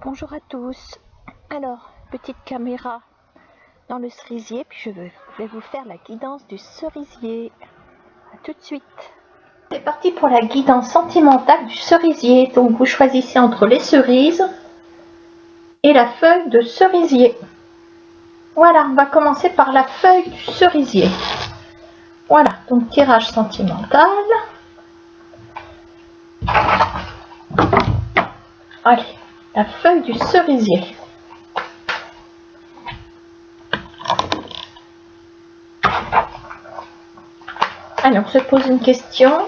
Bonjour à tous. Alors, petite caméra dans le cerisier, puis je vais vous faire la guidance du cerisier. A tout de suite. C'est parti pour la guidance sentimentale du cerisier. Donc vous choisissez entre les cerises et la feuille de cerisier. Voilà, on va commencer par la feuille du cerisier. Voilà, donc tirage sentimental. Allez, la feuille du cerisier. Alors, on se pose une question.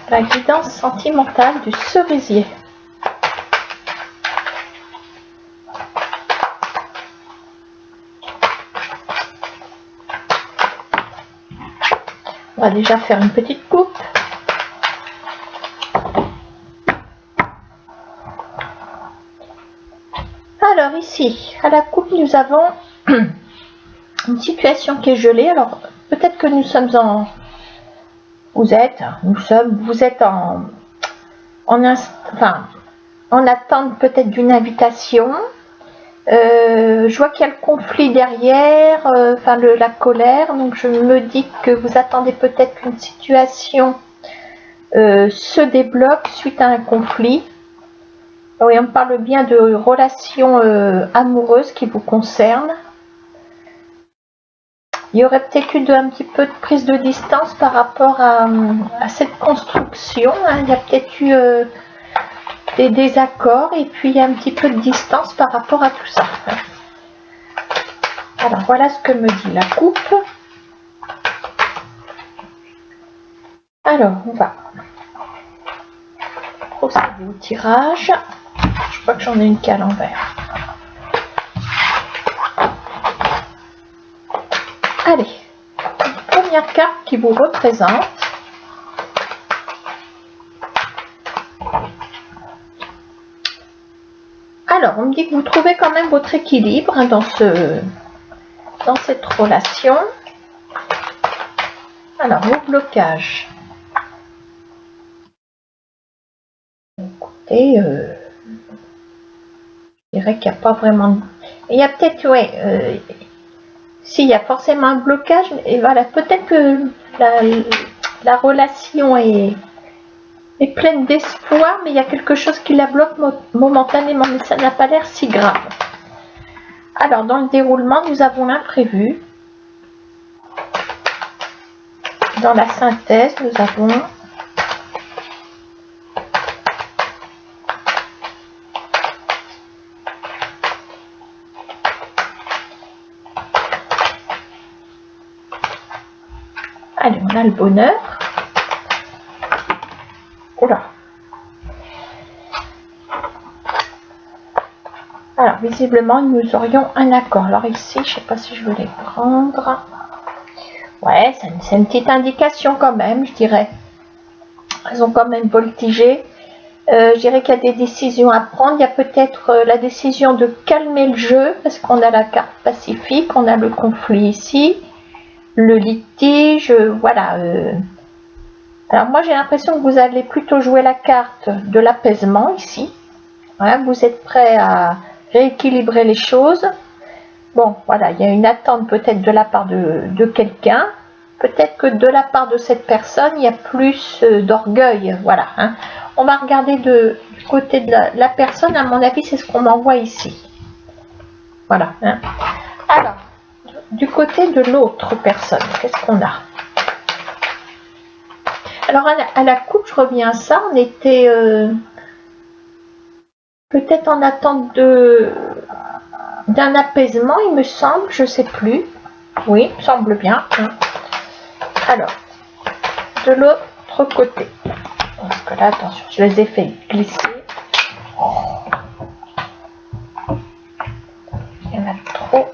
La guidance sentimentale du cerisier. On va déjà faire une petite coupe. Alors ici, à la coupe, nous avons une situation qui est gelée. Alors peut-être que nous sommes en... Vous êtes en attente peut-être d'une invitation. Je vois qu'il y a le conflit derrière, la colère. Donc je me dis que vous attendez peut-être qu'une situation se débloque suite à un conflit. Oui, on parle bien de relations amoureuses qui vous concernent. Il y aurait peut-être eu un petit peu de prise de distance par rapport à cette construction. Hein. Il y a peut-être eu des désaccords et puis il y a un petit peu de distance par rapport à tout ça. Alors voilà ce que me dit la coupe. Alors on va procéder au tirage. Je crois que j'en ai une qui est à l'envers. Allez, première carte qui vous représente. Alors, on me dit que vous trouvez quand même votre équilibre hein, dans cette relation. Alors, vos blocages. Écoutez, je dirais qu'il n'y a pas vraiment... Il y a peut-être, ouais, s'il y a forcément un blocage, et voilà, peut-être que la relation est pleine d'espoir, mais il y a quelque chose qui la bloque momentanément, mais ça n'a pas l'air si grave. Alors, dans le déroulement, nous avons l'imprévu. Dans la synthèse, nous avons allez, on a le bonheur. Oula. Alors, visiblement, nous aurions un accord. Alors ici, je ne sais pas si je veux les prendre. Ouais, c'est une petite indication quand même, je dirais. Elles ont quand même voltigé. Je dirais qu'il y a des décisions à prendre. Il y a peut-être la décision de calmer le jeu, parce qu'on a la carte pacifique, on a le conflit ici, le litige, voilà. Alors moi, j'ai l'impression que vous allez plutôt jouer la carte de l'apaisement ici. Hein, vous êtes prêt à rééquilibrer les choses. Bon, voilà, il y a une attente peut-être de la part de quelqu'un. Peut-être que de la part de cette personne, il y a plus d'orgueil. Voilà. Hein. On va regarder du côté de la personne. À mon avis, c'est ce qu'on m'envoie ici. Voilà. Hein. Alors, du côté de l'autre personne, qu'est-ce qu'on a? Alors, à la coupe, je reviens à ça. On était peut-être en attente d'un apaisement, il me semble. Je ne sais plus. Oui, il me semble bien. Hein. Alors, de l'autre côté. Parce que là, attention, je les ai fait glisser. Il y en a trop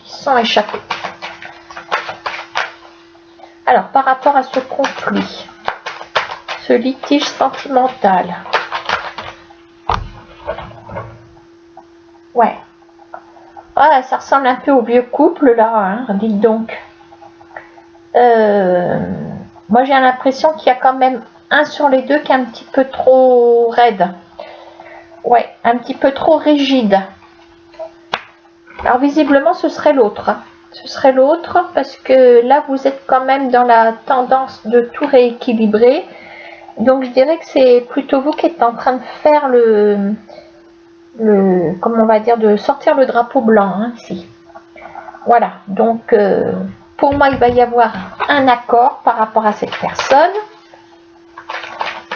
qui sont échappés. Alors, par rapport à ce conflit, ce litige sentimental, ouais. Ah, ça ressemble un peu au vieux couple, là, hein, dites donc. Moi, j'ai l'impression qu'il y a quand même un sur les deux qui est un petit peu trop raide. Ouais, un petit peu trop rigide. Alors visiblement ce serait l'autre. Ce serait l'autre parce que là vous êtes quand même dans la tendance de tout rééquilibrer. Donc je dirais que c'est plutôt vous qui êtes en train de faire comment on va dire, de sortir le drapeau blanc, hein, ici. Voilà, donc pour moi il va y avoir un accord par rapport à cette personne.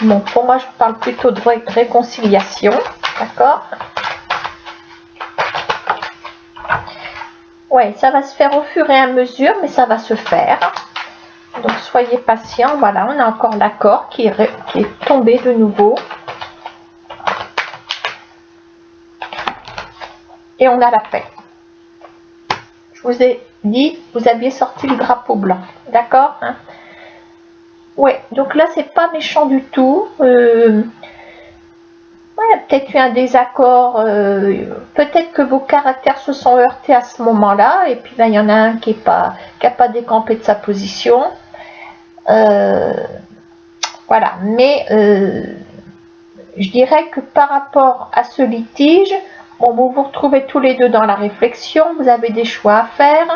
Bon, pour moi je parle plutôt de réconciliation, d'accord? Ouais, ça va se faire au fur et à mesure, mais ça va se faire. Donc soyez patient. Voilà, on a encore l'accord qui est tombé de nouveau. Et on a la paix. Je vous ai dit, vous aviez sorti le drapeau blanc. D'accord, hein? Ouais, donc là, c'est pas méchant du tout. Ouais, peut-être eu un désaccord. Peut-être que vos caractères se sont heurtés à ce moment-là. Et puis là, il y en a un qui n'a pas décampé de sa position. Voilà, mais je dirais que par rapport à ce litige, bon, vous vous retrouvez tous les deux dans la réflexion, vous avez des choix à faire.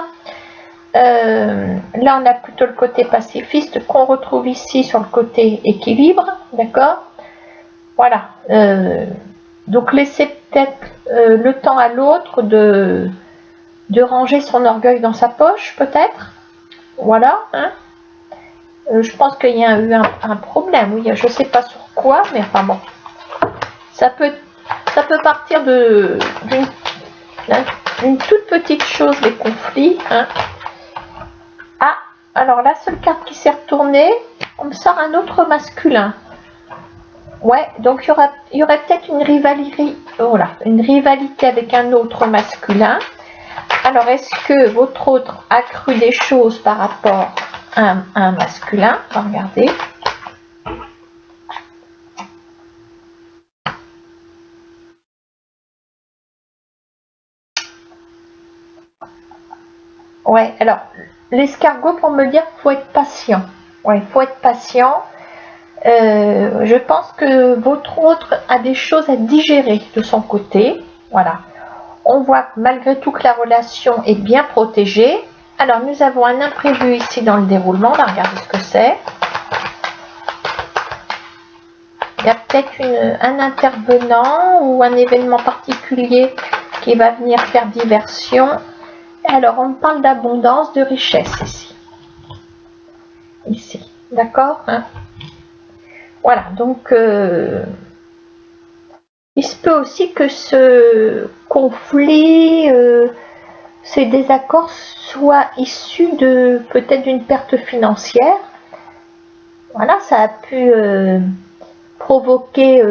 Là, on a plutôt le côté pacifiste qu'on retrouve ici sur le côté équilibre, d'accord? Voilà. Donc, laissez peut-être le temps à l'autre de ranger son orgueil dans sa poche, peut-être. Voilà, hein? Je pense qu'il y a eu un problème, oui, je ne sais pas sur quoi, mais enfin bon. Ça peut partir d'une toute petite chose, les conflits. Hein. Ah, alors la seule carte qui s'est retournée, on me sort un autre masculin. Ouais, donc il y aurait peut-être une rivalité avec un autre masculin. Alors, est-ce que votre autre a cru des choses par rapport à un masculin? On va regarder. Ouais, alors, l'escargot pour me dire qu'il faut être patient. Ouais, il faut être patient. Je pense que votre autre a des choses à digérer de son côté. Voilà. On voit malgré tout que la relation est bien protégée. Alors, nous avons un imprévu ici dans le déroulement. On va regarder ce que c'est. Il y a peut-être un intervenant ou un événement particulier qui va venir faire diversion. Alors, on parle d'abondance, de richesse ici. Ici, d'accord, hein? Voilà, donc il se peut aussi que ce conflit, ces désaccords soient issus de peut-être d'une perte financière. Voilà, ça a pu provoquer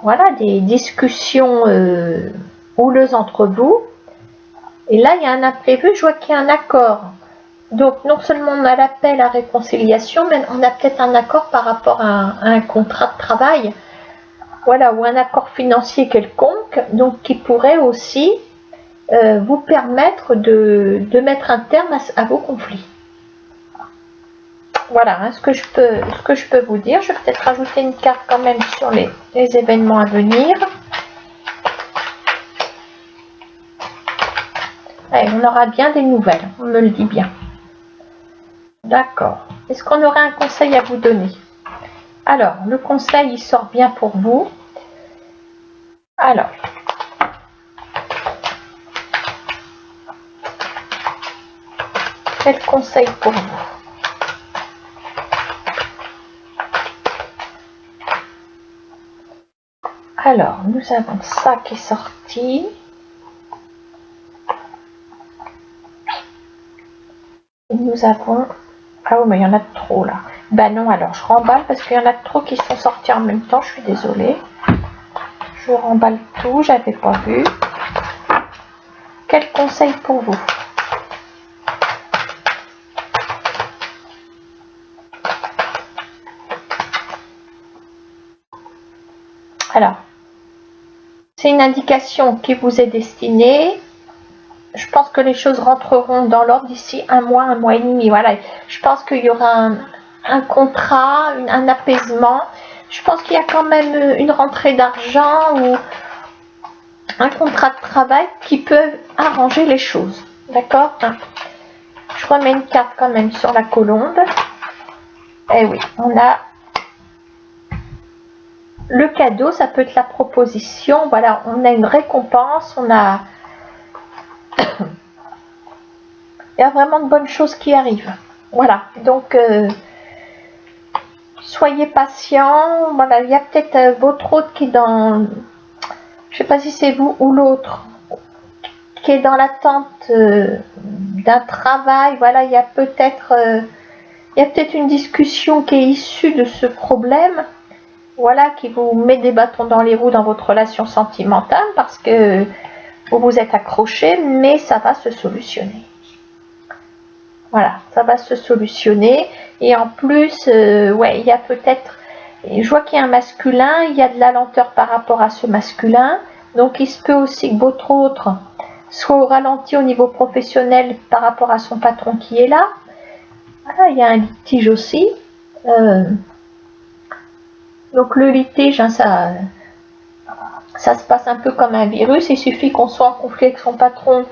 voilà, des discussions houleuses entre vous. Et là, il y a un imprévu, je vois qu'il y a un accord. Donc, non seulement on a l'appel à réconciliation, mais on a peut-être un accord par rapport à un contrat de travail. Voilà, ou un accord financier quelconque, donc qui pourrait aussi vous permettre de mettre un terme à vos conflits. Voilà, hein, ce que je peux vous dire. Je vais peut-être rajouter une carte quand même sur les événements à venir. Allez, on aura bien des nouvelles, on me le dit bien. D'accord. Est-ce qu'on aurait un conseil à vous donner? Alors, le conseil, il sort bien pour vous. Alors, quel conseil pour vous? Alors, nous avons ça qui est sorti. Et nous avons... Ah oui, mais il y en a trop là. Ben non, alors je remballe parce qu'il y en a trop qui sont sortis en même temps. Je suis désolée. Je remballe tout, j'avais pas vu. Quel conseil pour vous? Alors, c'est une indication qui vous est destinée. Je pense que les choses rentreront dans l'ordre d'ici un mois et demi. Voilà, je pense qu'il y aura un contrat, un apaisement. je pense qu'il y a quand même une rentrée d'argent ou un contrat de travail qui peut arranger les choses. D'accord? Je remets une carte quand même sur la colombe. Et oui, on a le cadeau, ça peut être la proposition. Voilà, on a une récompense, on a... Il y a vraiment de bonnes choses qui arrivent. Voilà, donc soyez patient. Voilà, il y a peut-être votre hôte qui est dans... Je sais pas si c'est vous ou l'autre qui est dans l'attente d'un travail. Voilà, il y a peut-être une discussion qui est issue de ce problème. Voilà, qui vous met des bâtons dans les roues dans votre relation sentimentale parce que vous vous êtes accroché, mais ça va se solutionner. Voilà, ça va se solutionner. Et en plus, ouais, il y a peut-être, je vois qu'il y a un masculin, il y a de la lenteur par rapport à ce masculin. Donc il se peut aussi que votre autre soit au ralenti au niveau professionnel par rapport à son patron qui est là. Voilà, il y a un litige aussi. Donc le litige, hein, ça se passe un peu comme un virus. Il suffit qu'on soit en conflit avec son patron,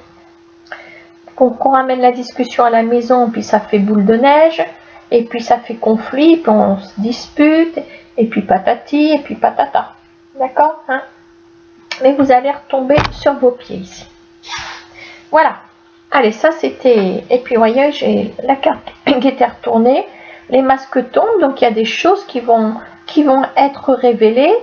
qu'on ramène la discussion à la maison, puis ça fait boule de neige, et puis ça fait conflit, puis on se dispute, et puis patati, et puis patata. D'accord, hein? Mais vous allez retomber sur vos pieds ici. Voilà. Allez, ça c'était... Et puis, vous voyez, j'ai la carte qui était retournée. Les masques tombent, donc il y a des choses qui vont être révélées.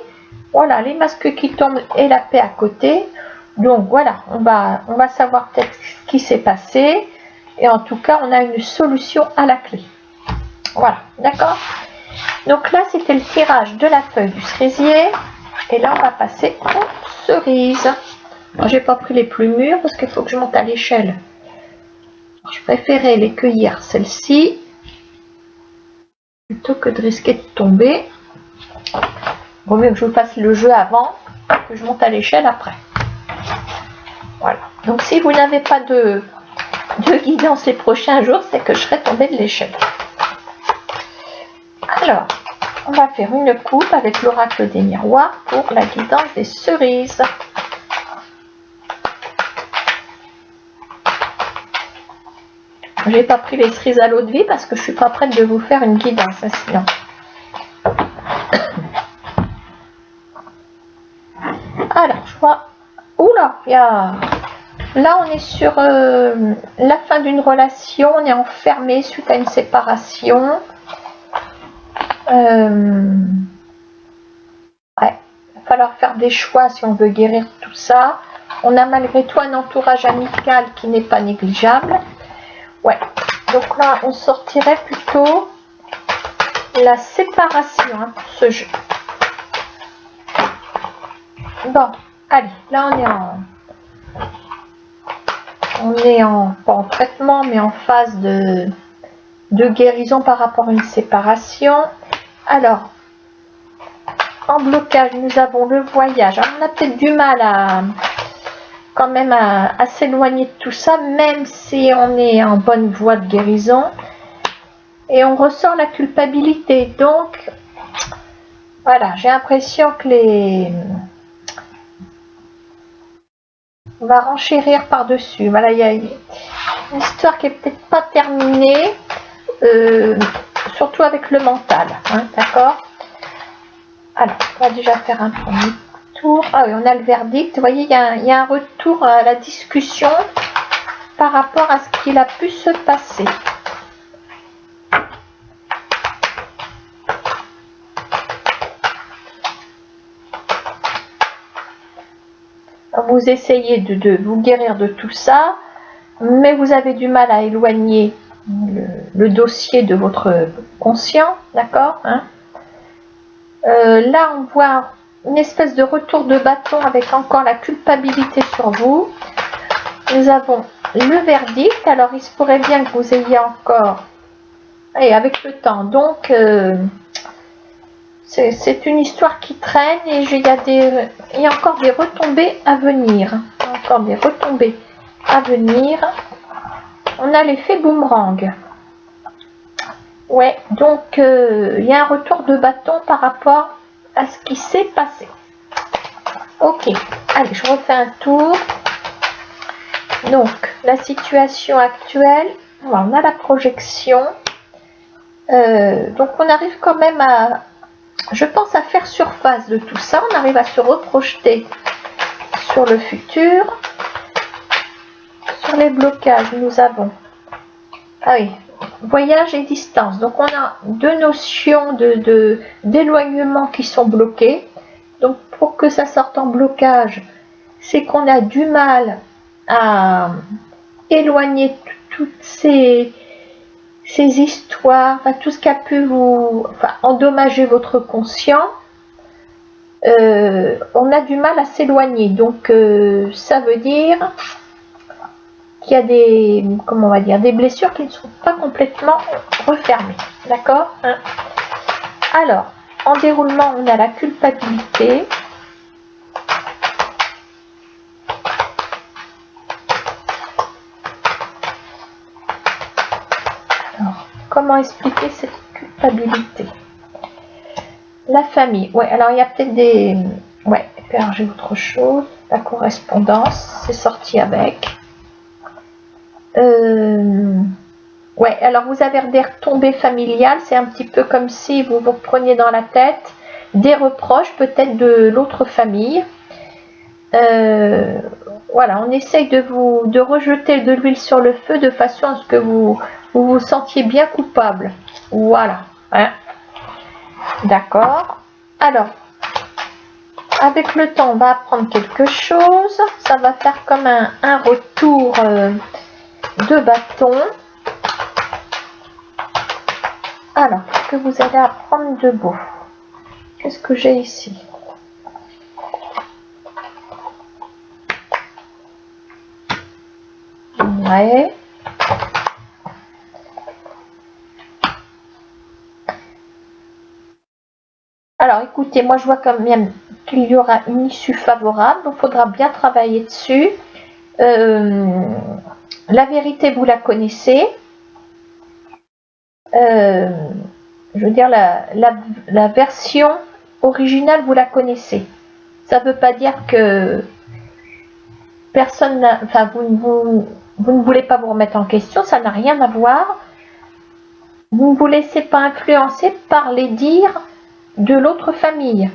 Voilà, les masques qui tombent et la paix à côté. Donc voilà, on va savoir peut-être ce qui s'est passé. Et en tout cas, on a une solution à la clé. Voilà, d'accord? Donc là, c'était le tirage de la feuille du cerisier. Et là, on va passer aux cerises. J'ai pas pris les plus mûres parce qu'il faut que je monte à l'échelle. Je préférais les cueillir celles-ci plutôt que de risquer de tomber. Vaut mieux que je vous fasse le jeu avant que je monte à l'échelle après. Voilà. Donc si vous n'avez pas de guidance les prochains jours, c'est que je serai tombée de l'échelle. Alors, on va faire une coupe avec l'oracle des miroirs pour la guidance des cerises. J'ai pas pris les cerises à l'eau de vie parce que je suis pas prête de vous faire une guidance, hein, sinon. Alors, je vois... Oula, il y a... Là, on est sur la fin d'une relation. On est enfermé suite à une séparation. Ouais, il va falloir faire des choix si on veut guérir tout ça. On a malgré tout un entourage amical qui n'est pas négligeable. Ouais, donc là, on sortirait plutôt la séparation, hein, pour ce jeu. Bon, allez, là on est pas en traitement, mais en phase de guérison par rapport à une séparation. Alors, en blocage, nous avons le voyage. Alors, on a peut-être du mal à s'éloigner de tout ça, même si on est en bonne voie de guérison. Et on ressort la culpabilité. Donc, voilà, j'ai l'impression que on va renchérir par-dessus. Voilà, il y a une histoire qui est peut-être pas terminée, surtout avec le mental, hein, d'accord? Alors, on va déjà faire un premier tour. Ah oui, on a le verdict. Vous voyez, il y a un retour à la discussion par rapport à ce qu'il a pu se passer. Vous essayez de vous guérir de tout ça, mais vous avez du mal à éloigner le dossier de votre conscient, d'accord, hein? Là, on voit une espèce de retour de bâton avec encore la culpabilité sur vous. Nous avons le verdict. Alors, il se pourrait bien que vous ayez encore... Et avec le temps, donc... c'est une histoire qui traîne et il y a encore des retombées à venir. Encore des retombées à venir. On a l'effet boomerang. Ouais, donc il y a un retour de bâton par rapport à ce qui s'est passé. Ok, allez, je refais un tour. Donc, la situation actuelle, on a la projection. Donc, on arrive quand même à, je pense, à faire surface de tout ça. On arrive à se reprojeter sur le futur. Sur les blocages, nous avons, ah oui, voyage et distance. Donc, on a deux notions d'éloignement qui sont bloquées. Donc, pour que ça sorte en blocage, c'est qu'on a du mal à éloigner toutes ces histoires, enfin, tout ce qui a pu vous endommager votre conscient. On a du mal à s'éloigner. Donc, ça veut dire qu'il y a des, comment on va dire, des blessures qui ne sont pas complètement refermées. D'accord, hein? Alors, en déroulement, on a la culpabilité. Alors, comment expliquer cette culpabilité? La famille. Ouais, alors il y a peut-être des... Ouais, alors j'ai autre chose. La correspondance, c'est sorti avec. Ouais, alors vous avez des retombées familiales. C'est un petit peu comme si vous vous preniez dans la tête des reproches peut-être de l'autre famille. Voilà, on essaye de rejeter de l'huile sur le feu de façon à ce que vous vous sentiez bien coupable. Voilà, hein. D'accord. Alors, avec le temps, on va apprendre quelque chose. Ça va faire comme un retour de bâton. Alors, qu'est-ce que vous allez apprendre de beau? Qu'est-ce que j'ai ici? Ouais. Alors, écoutez, moi je vois quand même qu'il y aura une issue favorable. Donc, il faudra bien travailler dessus. La vérité, vous la connaissez. Je veux dire, la version originale, vous la connaissez. Ça ne veut pas dire que personne, enfin, vous ne voulez pas vous remettre en question, ça n'a rien à voir. Vous ne vous laissez pas influencer par les dires de l'autre famille.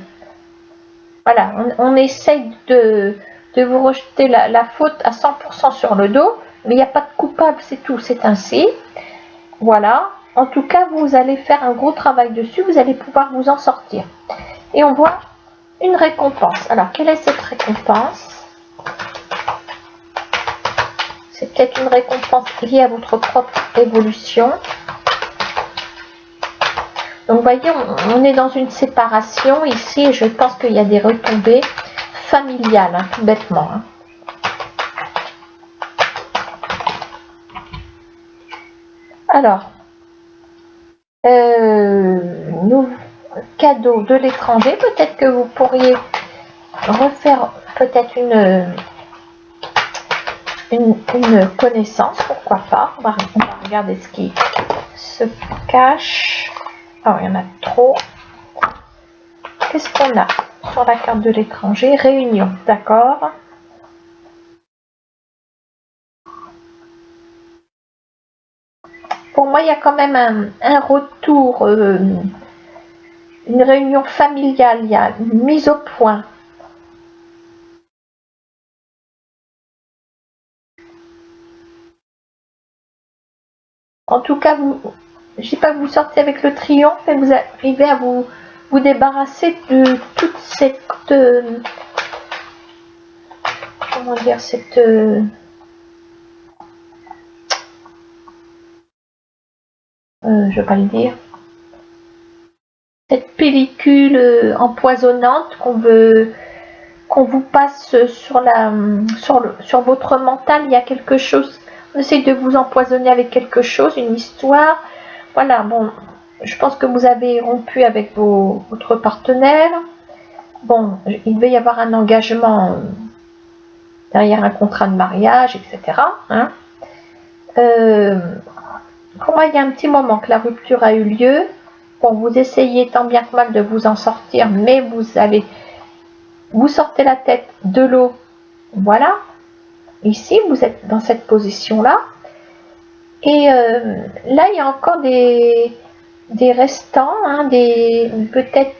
Voilà, on essaye de vous rejeter la faute à 100% sur le dos, mais il n'y a pas de coupable, c'est tout, c'est ainsi. Voilà, en tout cas, vous allez faire un gros travail dessus, vous allez pouvoir vous en sortir. Et on voit une récompense. Alors, quelle est cette récompense? C'est peut-être une récompense liée à votre propre évolution. Donc, vous voyez, on est dans une séparation ici, et je pense qu'il y a des retombées familiales, hein, tout bêtement. Hein. Alors, cadeau de l'étranger, peut-être que vous pourriez refaire peut-être une connaissance, pourquoi pas. On va regarder ce qui se cache. Oh, il y en a trop. Qu'est-ce qu'on a sur la carte de l'étranger? Réunion, d'accord. Pour moi, il y a quand même un retour, une réunion familiale, il y a une mise au point. En tout cas, je ne dis pas que vous sortez avec le triomphe, mais vous arrivez à vous débarrasser de toute cette... comment dire, cette... je ne vais pas le dire. Cette pellicule empoisonnante qu'on vous passe sur votre mental. Il y a quelque chose, on essaie de vous empoisonner avec quelque chose, une histoire. Voilà, bon, je pense que vous avez rompu avec votre partenaire. Bon, il devait y avoir un engagement derrière un contrat de mariage, etc. Hein. pour moi, il y a un petit moment que la rupture a eu lieu. Bon, vous essayez tant bien que mal de vous en sortir, mais vous sortez la tête de l'eau. Voilà. Ici, vous êtes dans cette position-là. Et là, il y a encore des restants, hein, peut-être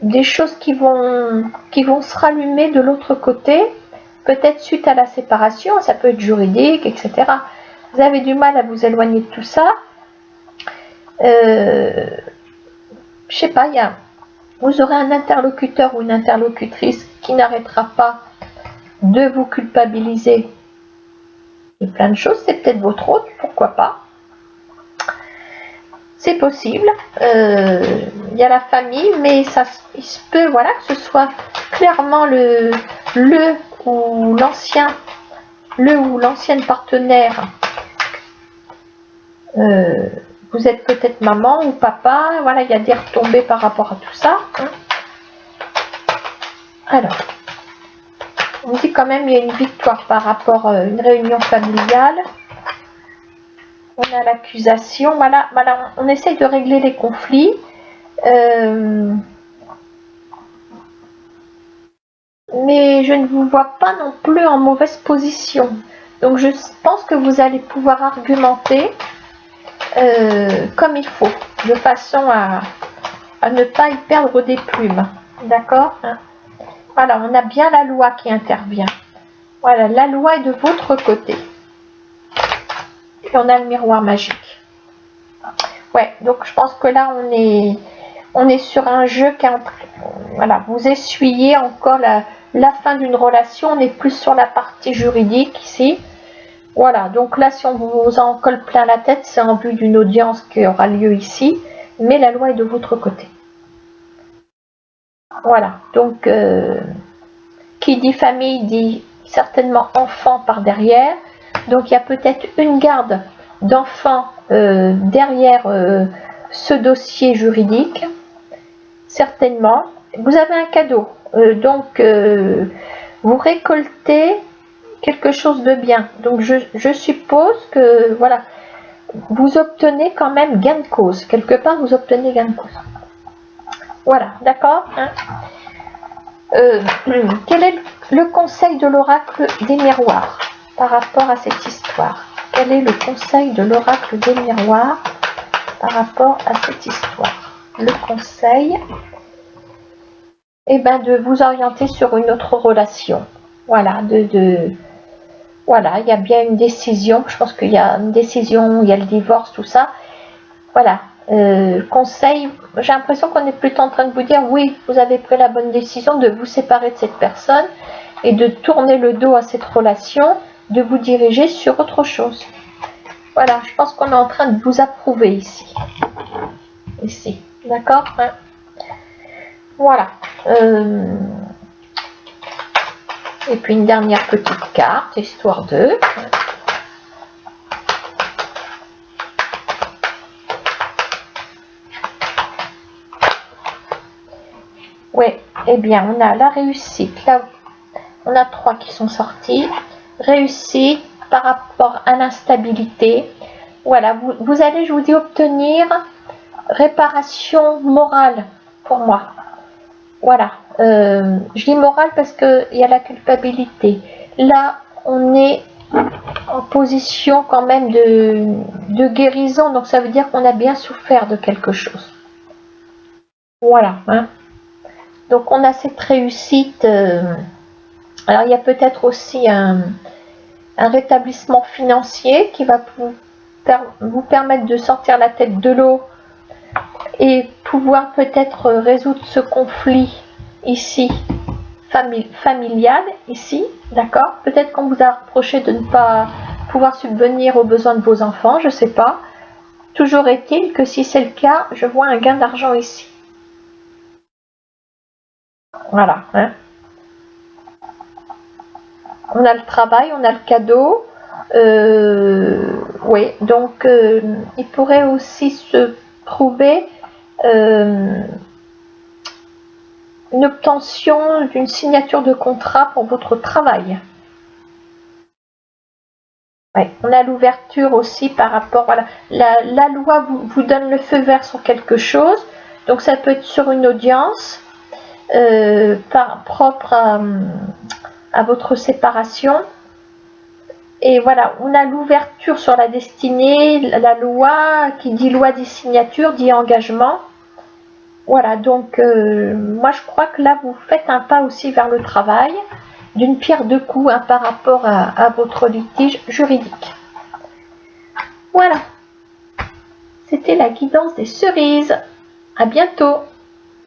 des choses qui vont se rallumer de l'autre côté, peut-être suite à la séparation, ça peut être juridique, etc. Vous avez du mal à vous éloigner de tout ça. Je sais pas, vous aurez un interlocuteur ou une interlocutrice qui n'arrêtera pas de vous culpabiliser. Et plein de choses, c'est peut-être votre hôte, pourquoi pas. C'est possible. Il y a la famille, mais il se peut, voilà, que ce soit clairement le ou l'ancienne partenaire. Vous êtes peut-être maman ou papa, voilà, il y a des retombées par rapport à tout ça. Hein. Alors, on dit quand même il y a une victoire par rapport à une réunion familiale. On a l'accusation, voilà, on essaye de régler les conflits. Mais je ne vous vois pas non plus en mauvaise position. Donc je pense que vous allez pouvoir argumenter comme il faut, de façon à ne pas y perdre des plumes. D'accord, hein. Voilà, on a bien la loi qui intervient. Voilà, la loi est de votre côté. Et on a le miroir magique. Ouais, donc je pense que là, on est sur un jeu qui voilà, vous essuyez encore la fin d'une relation. On est plus sur la partie juridique ici. Voilà, donc là, si on vous en colle plein la tête, c'est en vue d'une audience qui aura lieu ici, mais la loi est de votre côté. Voilà, donc qui dit famille dit certainement enfant par derrière. Donc il y a peut-être une garde d'enfants derrière ce dossier juridique, certainement. Vous avez un cadeau, donc vous récoltez quelque chose de bien. Donc je suppose que voilà, vous obtenez quand même gain de cause. Quelque part, vous obtenez gain de cause. Voilà, d'accord, hein. Quel est le conseil de l'oracle des miroirs par rapport à cette histoire? Quel est le conseil de l'oracle des miroirs par rapport à cette histoire? Le conseil, eh ben, de vous orienter sur une autre relation. Voilà, voilà, il y a bien une décision. Je pense qu'il y a une décision, il y a le divorce, tout ça. Voilà. Conseil, j'ai l'impression qu'on est plutôt en train de vous dire oui, vous avez pris la bonne décision de vous séparer de cette personne et de tourner le dos à cette relation, de vous diriger sur autre chose. Voilà, je pense qu'on est en train de vous approuver ici. Ici, d'accord, hein. Voilà. Et puis une dernière petite carte, histoire de... Oui, eh bien, on a la réussite. Là, on a 3 qui sont sortis. Réussite par rapport à l'instabilité. Voilà, vous allez, je vous dis, obtenir réparation morale pour moi. Voilà, je dis morale parce qu'il y a la culpabilité. Là, on est en position quand même de guérison, donc ça veut dire qu'on a bien souffert de quelque chose. Voilà, hein. Donc on a cette réussite. Alors il y a peut-être aussi un rétablissement financier qui va vous permettre de sortir la tête de l'eau et pouvoir peut-être résoudre ce conflit ici, familial, ici, d'accord. Peut-être qu'on vous a reproché de ne pas pouvoir subvenir aux besoins de vos enfants, je ne sais pas. Toujours est-il que si c'est le cas, je vois un gain d'argent ici. Voilà, hein. On a le travail, on a le cadeau. Oui, donc il pourrait aussi se trouver une obtention d'une signature de contrat pour votre travail. Ouais, on a l'ouverture aussi par rapport, voilà, la loi vous donne le feu vert sur quelque chose, donc ça peut être sur une audience propre à votre séparation. Et voilà, on a l'ouverture sur la destinée, la loi qui dit loi des signatures, dit engagement. Voilà, donc moi je crois que là vous faites un pas aussi vers le travail, d'une pierre deux coups par rapport à votre litige juridique. Voilà, c'était la guidance des cerises. À bientôt.